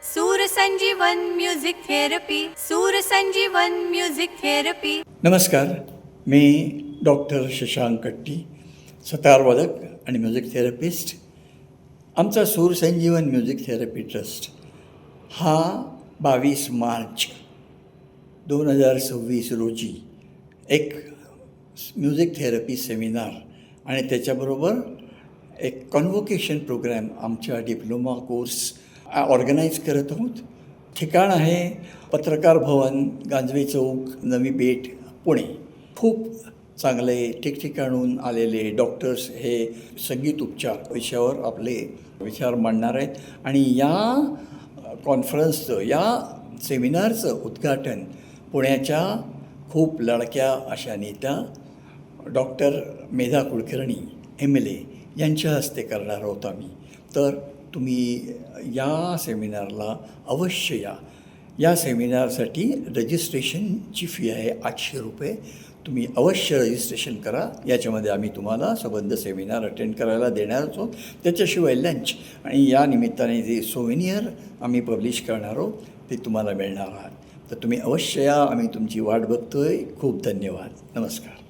सूर संजीवन music therapy, सूर संजीवन म्युझिक थेरपी. नमस्कार, मी डॉक्टर शशांक कट्टी, सतारवादक आणि म्युझिक थेरपिस्ट. आमचा सूर संजीवन म्युझिक थेरपी ट्रस्ट हा 22 मार्च 2026 रोजी एक म्युझिक थेरपी सेमिनार आणि त्याच्याबरोबर एक कॉन्व्होकेशन प्रोग्रॅम आमच्या डिप्लोमा कोर्स ऑर्गनाईज करत आहोत. ठिकाण आहे पत्रकार भवन, गांजवे चौक, नवी पेठ, पुणे. खूप चांगले ठिकठिकाणून आलेले डॉक्टर्स हे संगीत उपचार विषयावर आपले विचार मांडणार आहेत. आणि या कॉन्फरन्सचं, या सेमिनारचं उद्घाटन पुण्याच्या खूप लाडक्या अशा नेत्या डॉक्टर मेधा कुलकर्णी MLA यांच्या हस्ते करणार आहोत आम्ही. तर तुम्ही या सेमिनारला अवश्य या. या सेमिनारसाठी रजिस्ट्रेशनची फी आहे 800 रुपये. तुम्ही अवश्य रजिस्ट्रेशन करा. याच्यामध्ये आम्ही तुम्हाला संबंध सेमिनार अटेंड करायला देणार आहोत. त्याच्याशिवाय लंच आणि या निमित्ताने जे सोव्हेनियर आम्ही पब्लिश करणार आहोत ते तुम्हाला मिळणार आहात. तर तुम्ही अवश्य या. आम्ही तुमची वाट बघतो आहे. खूप धन्यवाद. नमस्कार.